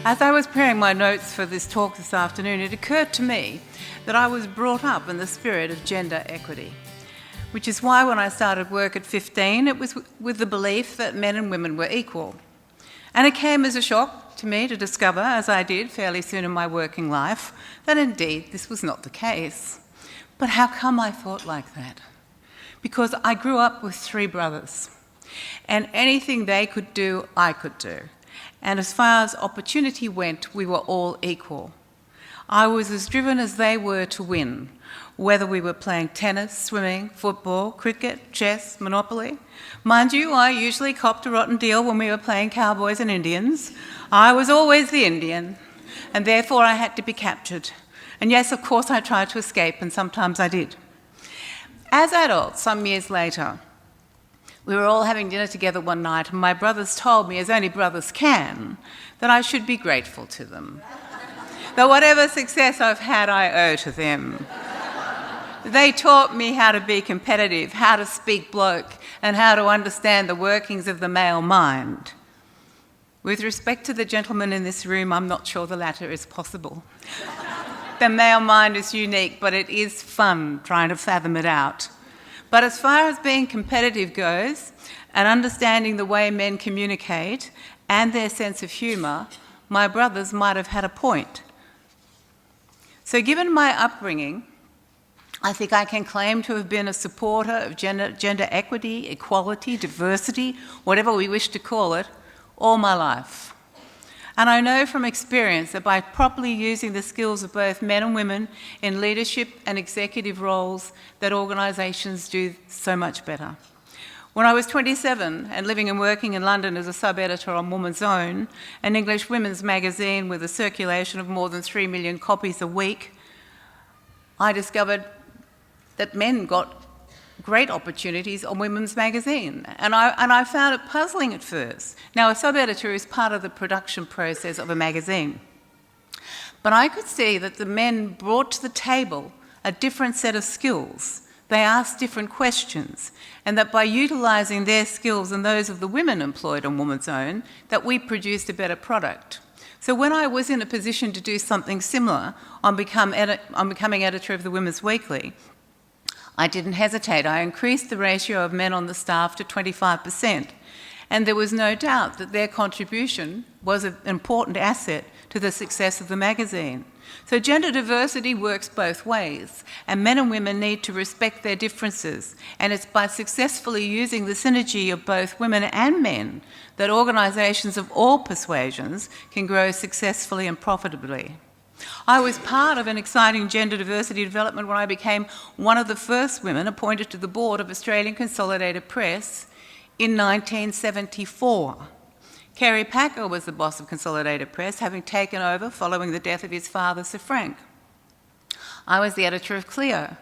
As I was preparing my notes for this talk this afternoon, it occurred to me that I was brought up in the spirit of gender equity, which is why when I started work at 15, it was with the belief that men and women were equal. And it came as a shock to me to discover, as I did fairly soon in my working life, that indeed this was not the case. But how come I thought like that? Because I grew up with 3 brothers, and anything they could do, I could do. And as far as opportunity went, we were all equal. I was as driven as they were to win, whether we were playing tennis, swimming, football, cricket, chess, Monopoly. Mind you, I usually copped a rotten deal when we were playing cowboys and Indians. I was always the Indian, and therefore I had to be captured. And yes, of course, I tried to escape, and sometimes I did. As adults, some years later, we were all having dinner together one night, and my brothers told me, as only brothers can, that I should be grateful to them. That whatever success I've had, I owe to them. They taught me how to be competitive, how to speak bloke, and how to understand the workings of the male mind. With respect to the gentlemen in this room, I'm not sure the latter is possible. The male mind is unique, but it is fun trying to fathom it out. But as far as being competitive goes, and understanding the way men communicate and their sense of humour, my brothers might have had a point. So given my upbringing, I think I can claim to have been a supporter of gender equity, equality, diversity, whatever we wish to call it, all my life. And I know from experience that by properly using the skills of both men and women in leadership and executive roles, that organisations do so much better. When I was 27 and living and working in London as a sub-editor on Woman's Own, an English women's magazine with a circulation of more than 3 million copies a week, I discovered that men got great opportunities on Women's Magazine. And I found it puzzling at first. Now, a sub-editor is part of the production process of a magazine. But I could see that the men brought to the table a different set of skills. They asked different questions, and that by utilising their skills and those of the women employed on Woman's Own, that we produced a better product. So when I was in a position to do something similar on becoming editor of the Women's Weekly, I didn't hesitate. I increased the ratio of men on the staff to 25%, and there was no doubt that their contribution was an important asset to the success of the magazine. So gender diversity works both ways, and men and women need to respect their differences, and it's by successfully using the synergy of both women and men that organisations of all persuasions can grow successfully and profitably. I was part of an exciting gender diversity development when I became one of the first women appointed to the board of Australian Consolidated Press in 1974. Kerry Packer was the boss of Consolidated Press, having taken over following the death of his father, Sir Frank. I was the editor of Clio,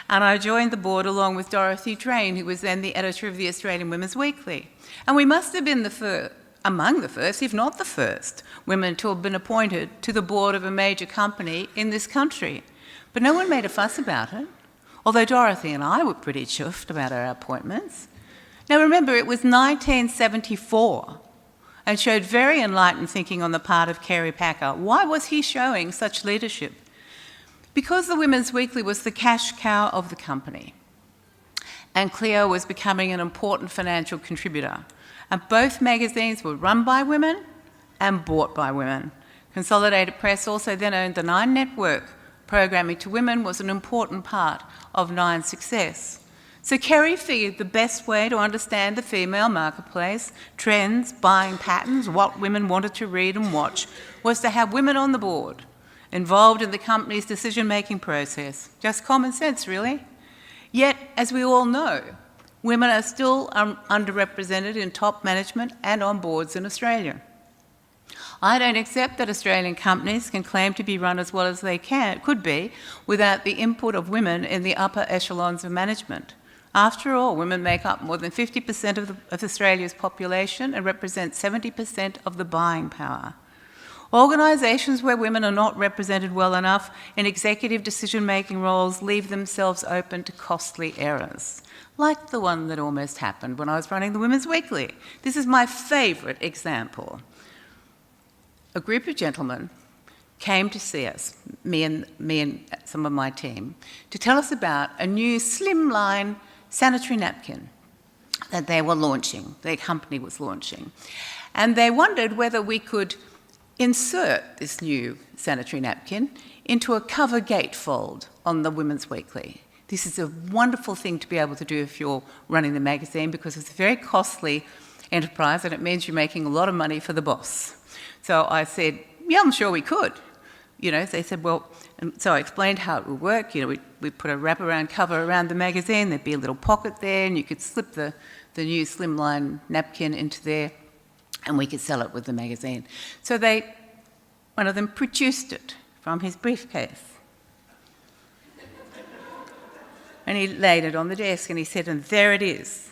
and I joined the board along with Dorothy Drain, who was then the editor of the Australian Women's Weekly. And we must have been among the first, if not the first, women to have been appointed to the board of a major company in this country. But no one made a fuss about it, although Dorothy and I were pretty chuffed about our appointments. Now remember, it was 1974 and showed very enlightened thinking on the part of Kerry Packer. Why was he showing such leadership? Because the Women's Weekly was the cash cow of the company, and Clio was becoming an important financial contributor. And both magazines were run by women and bought by women. Consolidated Press also then owned the Nine Network. Programming to women was an important part of Nine's success. So Kerry figured the best way to understand the female marketplace, trends, buying patterns, what women wanted to read and watch, was to have women on the board, involved in the company's decision-making process. Just common sense, really. Yet, as we all know, women are still underrepresented in top management and on boards in Australia. I don't accept that Australian companies can claim to be run as well as they could be without the input of women in the upper echelons of management. After all, women make up more than 50% of Australia's population and represent 70% of the buying power. Organisations where women are not represented well enough in executive decision-making roles leave themselves open to costly errors, like the one that almost happened when I was running the Women's Weekly. This is my favourite example. a group of gentlemen came to see us, me and some of my team, to tell us about a new slimline sanitary napkin that they were launching, their company was launching. And they wondered whether we could insert this new sanitary napkin into a cover gatefold on the Women's Weekly. This is a wonderful thing to be able to do if you're running the magazine, because it's a very costly enterprise and it means you're making a lot of money for the boss. So I said, yeah, I'm sure we could. You know, they said, well, and so I explained how it would work. You know, we put a wraparound cover around the magazine, there'd be a little pocket there, and you could slip the new slimline napkin into there, and we could sell it with the magazine. So one of them produced it from his briefcase. And he laid it on the desk, and he said, and there it is.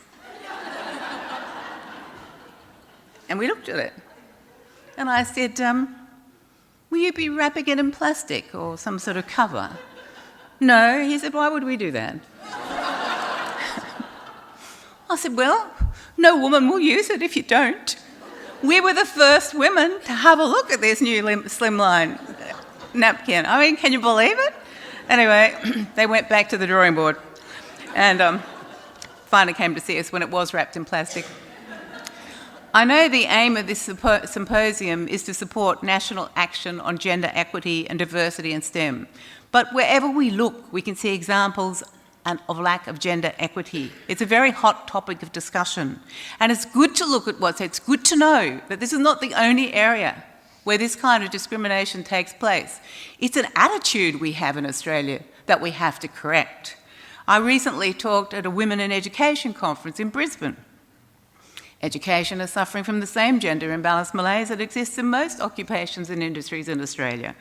And we looked at it. And I said, will you be wrapping it in plastic or some sort of cover? No. He said, why would we do that? I said, well, no woman will use it if you don't. We were the first women to have a look at this new slimline napkin. I mean, can you believe it? Anyway, they went back to the drawing board and finally came to see us when it was wrapped in plastic. I know the aim of this symposium is to support national action on gender equity and diversity in STEM. But wherever we look, we can see examples of lack of gender equity. It's a very hot topic of discussion. And it's good to look at it's good to know that this is not the only area where this kind of discrimination takes place. It's an attitude we have in Australia that we have to correct. I recently talked at a Women in Education conference in Brisbane. Education is suffering from the same gender imbalance malaise that exists in most occupations and industries in Australia.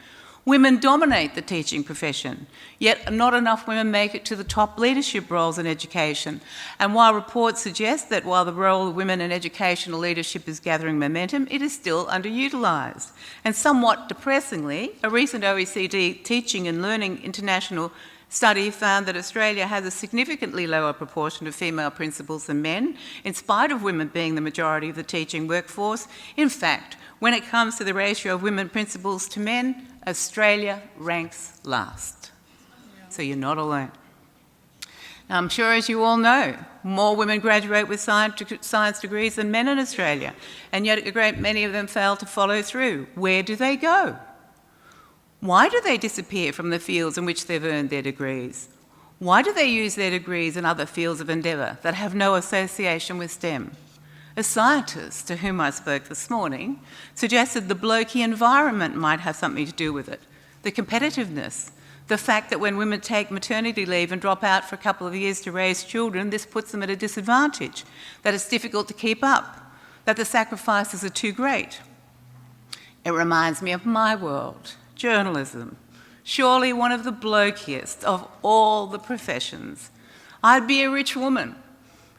Women dominate the teaching profession, yet not enough women make it to the top leadership roles in education. And while reports suggest that while the role of women in educational leadership is gathering momentum, it is still underutilised. And somewhat depressingly, a recent OECD Teaching and Learning International study found that Australia has a significantly lower proportion of female principals than men, in spite of women being the majority of the teaching workforce. In fact, when it comes to the ratio of women principals to men, Australia ranks last. So you're not alone. Now, I'm sure, as you all know, more women graduate with science degrees than men in Australia, and yet a great many of them fail to follow through. Where do they go? Why do they disappear from the fields in which they've earned their degrees? Why do they use their degrees in other fields of endeavour that have no association with STEM? A scientist to whom I spoke this morning suggested the blokey environment might have something to do with it. The competitiveness, the fact that when women take maternity leave and drop out for a couple of years to raise children, this puts them at a disadvantage, that it's difficult to keep up, that the sacrifices are too great. It reminds me of my world. Journalism, surely one of the blokiest of all the professions. I'd be a rich woman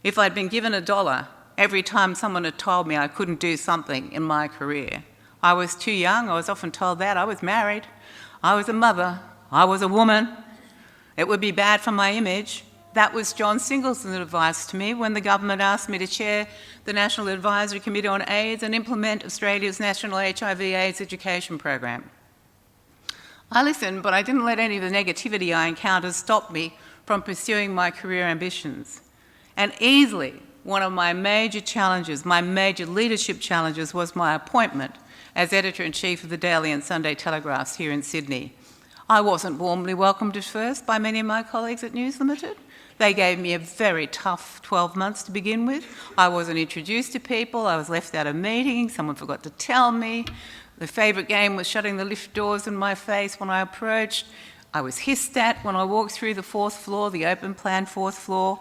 if I'd been given $1 every time someone had told me I couldn't do something in my career. I was too young, I was often told that. I was married, I was a mother, I was a woman. It would be bad for my image. That was John Singleton's advice to me when the government asked me to chair the National Advisory Committee on AIDS and implement Australia's National HIV/AIDS Education Program. I listened, but I didn't let any of the negativity I encountered stop me from pursuing my career ambitions. And easily, one of my major challenges, my major leadership challenges, was my appointment as Editor-in-Chief of the Daily and Sunday Telegraphs here in Sydney. I wasn't warmly welcomed at first by many of my colleagues at News Limited. They gave me a very tough 12 months to begin with. I wasn't introduced to people, I was left out of meetings, someone forgot to tell me. The favourite game was shutting the lift doors in my face when I approached. I was hissed at when I walked through the 4th floor, the open plan 4th floor.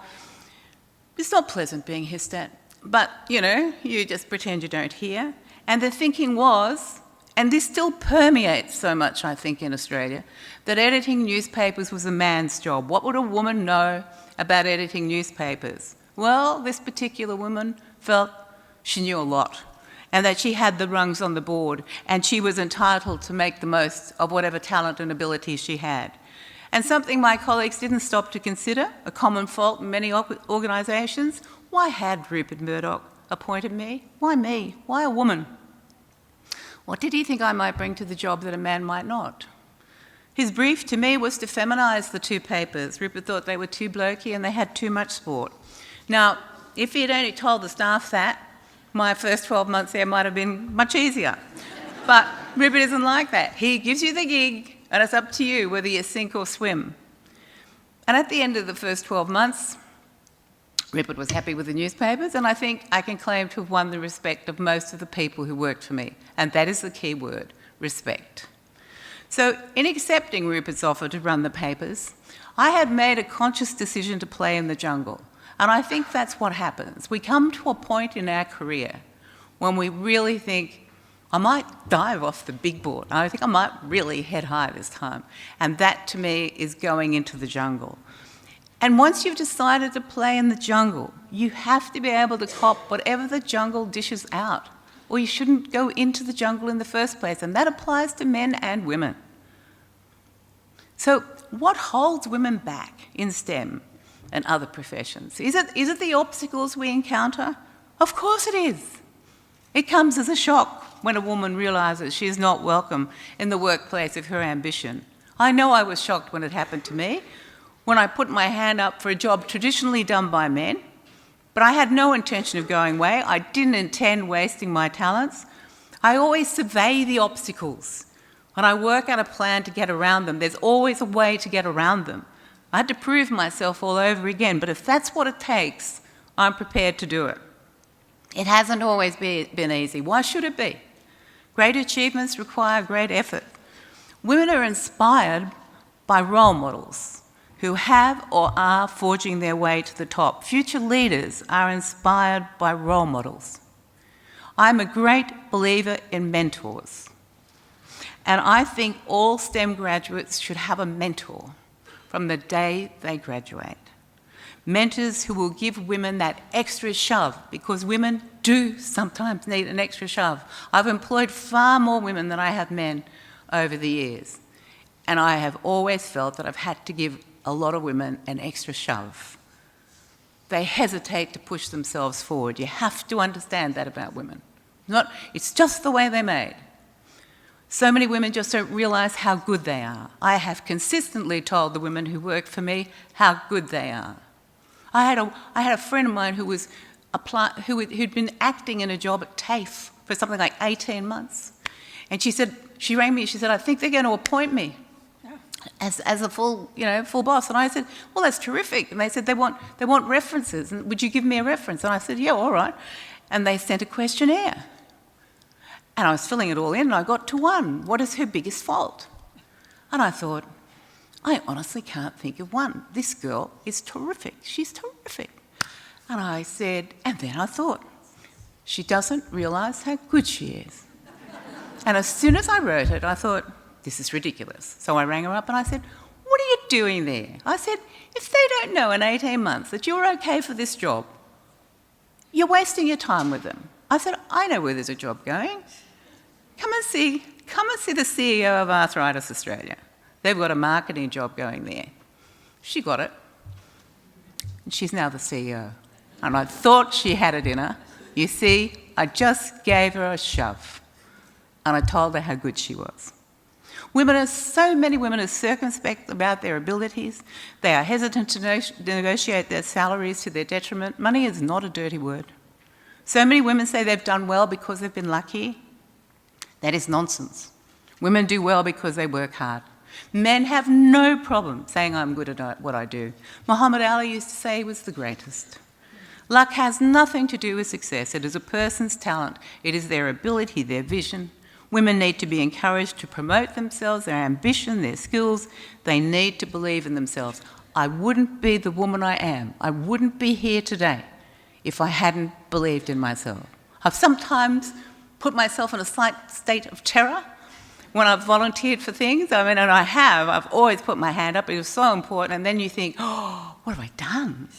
It's not pleasant being hissed at, but, you know, you just pretend you don't hear. And the thinking was, and this still permeates so much, I think, in Australia, that editing newspapers was a man's job. What would a woman know about editing newspapers? Well, this particular woman felt she knew a lot, and that she had the rungs on the board, and she was entitled to make the most of whatever talent and ability she had. And something my colleagues didn't stop to consider, a common fault in many organisations: why had Rupert Murdoch appointed me? Why me? Why a woman? What did he think I might bring to the job that a man might not? His brief to me was to feminise the two papers. Rupert thought they were too blokey and they had too much sport. Now, if he had only told the staff that, my first 12 months there might have been much easier. But Rupert isn't like that. He gives you the gig and it's up to you whether you sink or swim. And at the end of the first 12 months, Rupert was happy with the newspapers, and I think I can claim to have won the respect of most of the people who worked for me. And that is the key word, respect. So in accepting Rupert's offer to run the papers, I had made a conscious decision to play in the jungle. And I think that's what happens. We come to a point in our career when we really think, I might dive off the big board. I think I might really head high this time. And that, to me, is going into the jungle. And once you've decided to play in the jungle, you have to be able to cop whatever the jungle dishes out, or you shouldn't go into the jungle in the first place. And that applies to men and women. So what holds women back in STEM and other professions? Is it the obstacles we encounter? Of course it is. It comes as a shock when a woman realises she is not welcome in the workplace of her ambition. I know I was shocked when it happened to me, when I put my hand up for a job traditionally done by men, but I had no intention of going away. I didn't intend wasting my talents. I always survey the obstacles. When I work out a plan to get around them, there's always a way to get around them. I had to prove myself all over again, but if that's what it takes, I'm prepared to do it. It hasn't always been easy. Why should it be? Great achievements require great effort. Women are inspired by role models who have or are forging their way to the top. Future leaders are inspired by role models. I'm a great believer in mentors. And I think all STEM graduates should have a mentor from the day they graduate. Mentors who will give women that extra shove, because women do sometimes need an extra shove. I've employed far more women than I have men over the years. And I have always felt that I've had to give a lot of women an extra shove. They hesitate to push themselves forward. You have to understand that about women. It's just the way they're made. So many women just don't realise how good they are. I have consistently told the women who work for me how good they are. I had a friend of mine who'd been acting in a job at TAFE for something like 18 months. And she rang me, she said, I think they're going to appoint me as a full boss. And I said, well, that's terrific. And they said, they want references. And would you give me a reference? And I said, yeah, all right. And they sent a questionnaire. And I was filling it all in and I got to one. What is her biggest fault? And I thought, I honestly can't think of one. This girl is terrific. She's terrific. And I said, and then I thought, she doesn't realise how good she is. And as soon as I wrote it, I thought, this is ridiculous. So I rang her up and I said, what are you doing there? I said, if they don't know in 18 months that you're okay for this job, you're wasting your time with them. I said, I know where there's a job going. Come and see the CEO of Arthritis Australia. They've got a marketing job going there. She got it. And she's now the CEO. And I thought she had it in her. You see, I just gave her a shove. And I told her how good she was. So many women are circumspect about their abilities. They are hesitant to negotiate their salaries to their detriment. Money is not a dirty word. So many women say they've done well because they've been lucky. That is nonsense. Women do well because they work hard. Men have no problem saying I'm good at what I do. Muhammad Ali used to say he was the greatest. Luck has nothing to do with success. It is a person's talent. It is their ability, their vision. Women need to be encouraged to promote themselves, their ambition, their skills. They need to believe in themselves. I wouldn't be the woman I am. I wouldn't be here today if I hadn't believed in myself. I've sometimes put myself in a slight state of terror when I've volunteered for things. And I've always put my hand up. It was so important. And then you think, oh, what have I done?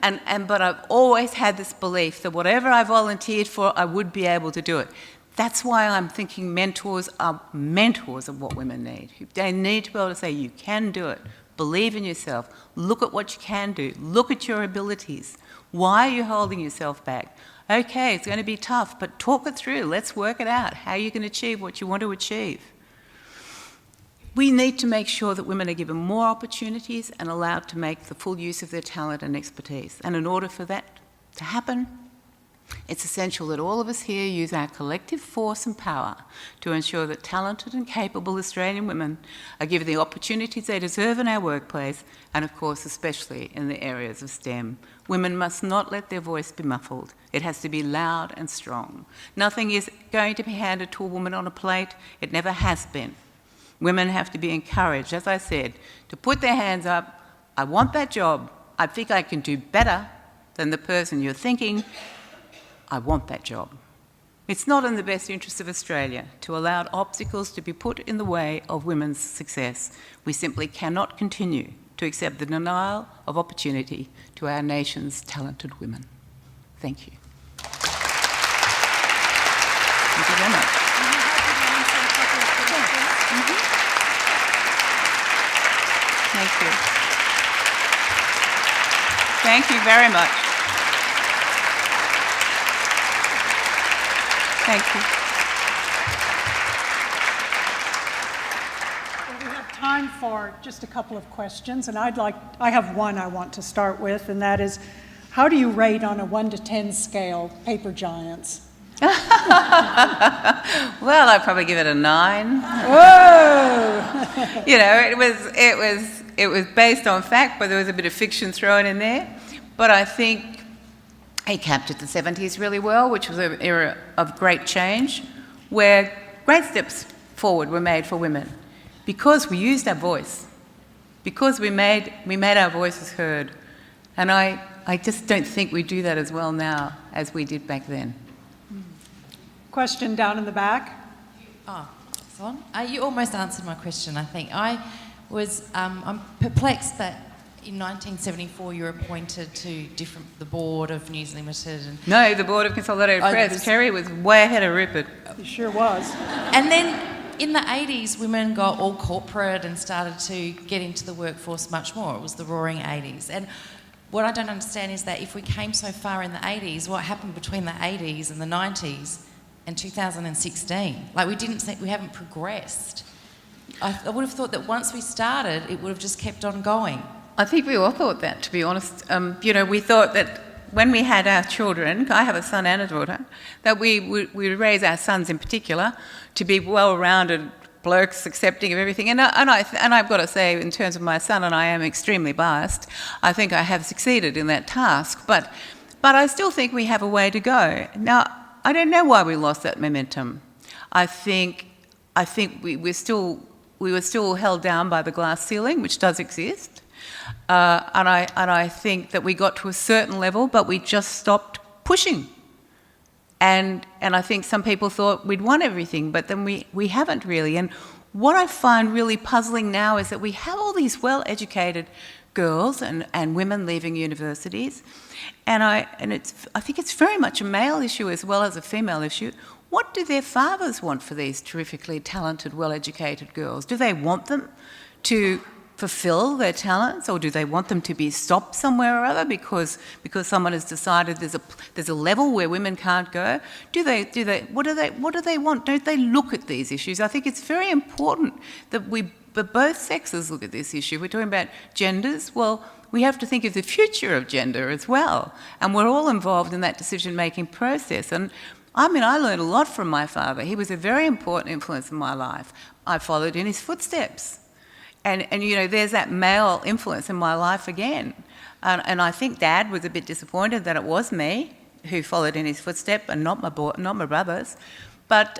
But I've always had this belief that whatever I volunteered for, I would be able to do it. That's why I'm thinking mentors are mentors of what women need. They need to be able to say, you can do it. Believe in yourself. Look at what you can do. Look at your abilities. Why are you holding yourself back? Okay, it's going to be tough, but talk it through. Let's work it out. How you can achieve what you want to achieve. We need to make sure that women are given more opportunities and allowed to make the full use of their talent and expertise. And in order for that to happen, it's essential that all of us here use our collective force and power to ensure that talented and capable Australian women are given the opportunities they deserve in our workplace, and of course especially in the areas of STEM. Women must not let their voice be muffled. It has to be loud and strong. Nothing is going to be handed to a woman on a plate. It never has been. Women have to be encouraged, as I said, to put their hands up. I want that job. I think I can do better than the person you're thinking. I want that job. It's not in the best interest of Australia to allow obstacles to be put in the way of women's success. We simply cannot continue to accept the denial of opportunity to our nation's talented women. Thank you. Thank you very much. Thank you. Thank you very much. Thank you. Well, we have time for just a couple of questions, and I have one I want to start with, and that is, how do you rate on a 1 to 10 scale Paper Giants? Well, I'd probably give it a 9. Whoa! You know, it was based on fact, but there was a bit of fiction thrown in there. But I think he captured the 70s really well, which was an era of great change, where great steps forward were made for women because we used our voice, because we made our voices heard. And I just don't think we do that as well now as we did back then. Question down in the back. Oh, it's on. You almost answered my question, I think. I'm perplexed that in 1974 you were appointed to the board of News Limited. No, the board of Consolidated Press. Kerry was way ahead of Rupert. He sure was. And then in the 80s, women got all corporate and started to get into the workforce much more. It was the roaring 80s. And what I don't understand is that if we came so far in the 80s, what happened between the 80s and the 90s and 2016? Like, we haven't progressed. I would have thought that once we started, it would have just kept on going. I think we all thought that, to be honest. We thought that when we had our children, I have a son and a daughter, that we would raise our sons in particular to be well-rounded blokes, accepting of everything. And I've got to say, in terms of my son, and I am extremely biased, I think I have succeeded in that task. But I still think we have a way to go. Now, I don't know why we lost that momentum. I think we were still held down by the glass ceiling, which does exist. And I think that we got to a certain level, but we just stopped pushing. And I think some people thought we'd won everything, but then we haven't really. And what I find really puzzling now is that we have all these well-educated girls and women leaving universities, and I think it's very much a male issue as well as a female issue. What do their fathers want for these terrifically talented, well-educated girls? Do they want them to fulfill their talents, or do they want them to be stopped somewhere or other because someone has decided there's a level where women can't go? What do they want? Don't they look at these issues? I think it's very important that both sexes look at this issue. We're talking about genders. Well, we have to think of the future of gender as well, and we're all involved in that decision-making process. And I learned a lot from my father. He was a very important influence in my life. I followed in his footsteps. And there's that male influence in my life again. And I think Dad was a bit disappointed that it was me who followed in his footsteps and not my brothers. But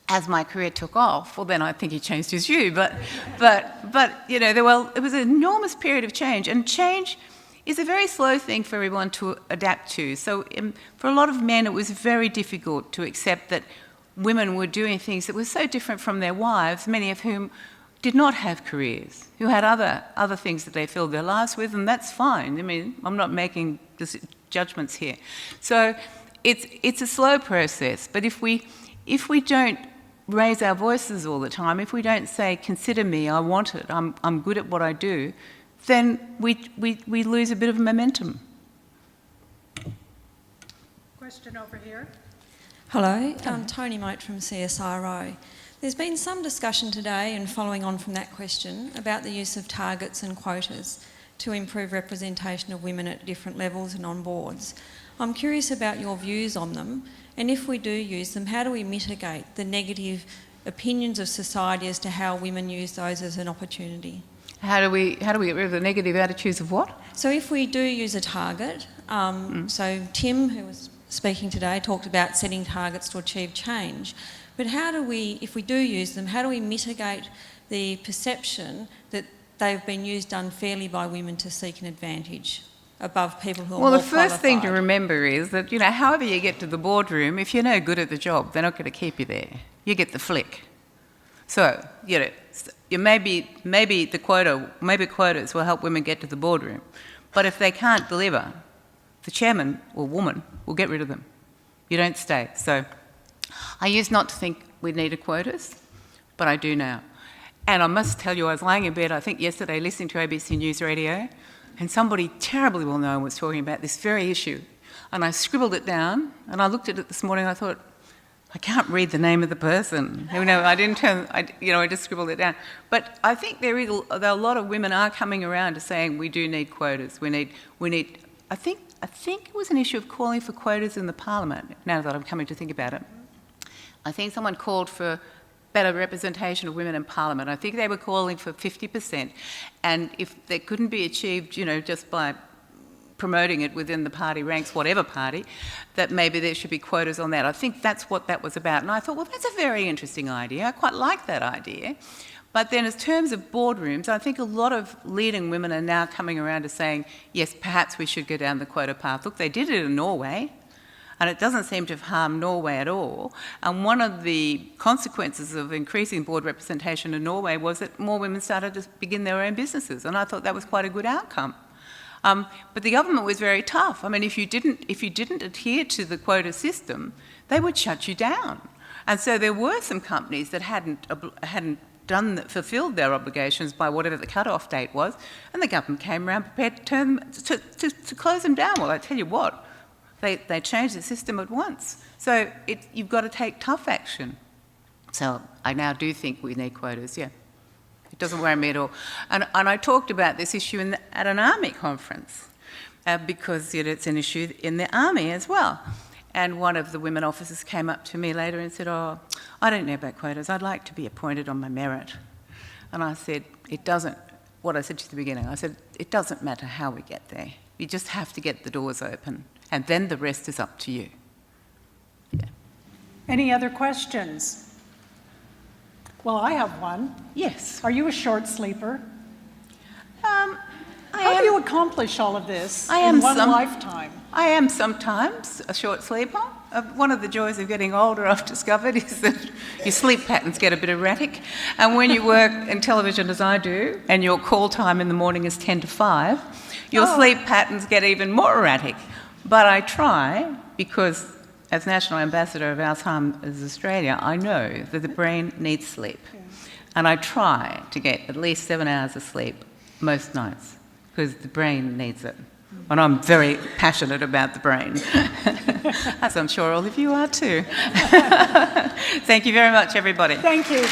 as my career took off, well, then I think he changed his view. But it was an enormous period of change. And change is a very slow thing for everyone to adapt to. So for a lot of men, it was very difficult to accept that women were doing things that were so different from their wives, many of whom did not have careers, who had other things that they filled their lives with, and that's fine. I'm not making judgments here. So it's a slow process, but if we don't raise our voices all the time, if we don't say, consider me, I want it, I'm good at what I do, then we lose a bit of momentum. Question over here. Hello, I'm Tony Moat from CSIRO. There's been some discussion today, and following on from that question, about the use of targets and quotas to improve representation of women at different levels and on boards. I'm curious about your views on them, and if we do use them, how do we mitigate the negative opinions of society as to how women use those as an opportunity? How do we get rid of the negative attitudes of what? So if we do use a target, so Tim, who was speaking today, talked about setting targets to achieve change. But how do we, if we do use them, how do we mitigate the perception that they've been used unfairly by women to seek an advantage above people who are more qualified? Well, the first thing to remember is that, however you get to the boardroom, if you're no good at the job, they're not going to keep you there. You get the flick. So, maybe quotas will help women get to the boardroom. But if they can't deliver, the chairman or woman will get rid of them. You don't stay. So I used not to think we needed quotas, but I do now. And I must tell you, I was lying in bed, I think yesterday, listening to ABC News Radio, and somebody terribly well known was talking about this very issue. And I scribbled it down, and I looked at it this morning, and I thought, I can't read the name of the person. I just scribbled it down. But I think there are a lot of women are coming around to saying we do need quotas. We need. I think it was an issue of calling for quotas in the Parliament, now that I'm coming to think about it. I think someone called for better representation of women in Parliament. I think they were calling for 50%. And if that couldn't be achieved, just by promoting it within the party ranks, whatever party, that maybe there should be quotas on that. I think that's what that was about. And I thought, well, that's a very interesting idea. I quite like that idea. But then in terms of boardrooms, I think a lot of leading women are now coming around to saying, yes, perhaps we should go down the quota path. Look, they did it in Norway, and it doesn't seem to have harmed Norway at all. And one of the consequences of increasing board representation in Norway was that more women started to begin their own businesses, and I thought that was quite a good outcome. But the government was very tough. I mean, if you didn't adhere to the quota system, they would shut you down. And so there were some companies that hadn't fulfilled their obligations by whatever the cut-off date was, and the government came around prepared to close them down. Well, I tell you what, they changed the system at once. So you've got to take tough action. So I now do think we need quotas, yeah. It doesn't worry me at all. And I talked about this issue at an army conference because it's an issue in the army as well. And one of the women officers came up to me later and said, oh, I don't know about quotas. I'd like to be appointed on my merit. And I said, what I said to you at the beginning, I said, it doesn't matter how we get there. You just have to get the doors open. And then the rest is up to you. Yeah. Any other questions? Well, I have one. Yes. Are you a short sleeper? How do you accomplish all of this in one lifetime? I am sometimes a short sleeper. One of the joys of getting older, I've discovered, is that your sleep patterns get a bit erratic. And when you work in television, as I do, and your call time in the morning is 10 to 5, your sleep patterns get even more erratic. But I try, because as National Ambassador of Alzheimer's Australia, I know that the brain needs sleep. And I try to get at least 7 hours of sleep most nights, because the brain needs it. And I'm very passionate about the brain, as I'm sure all of you are too. Thank you very much, everybody. Thank you.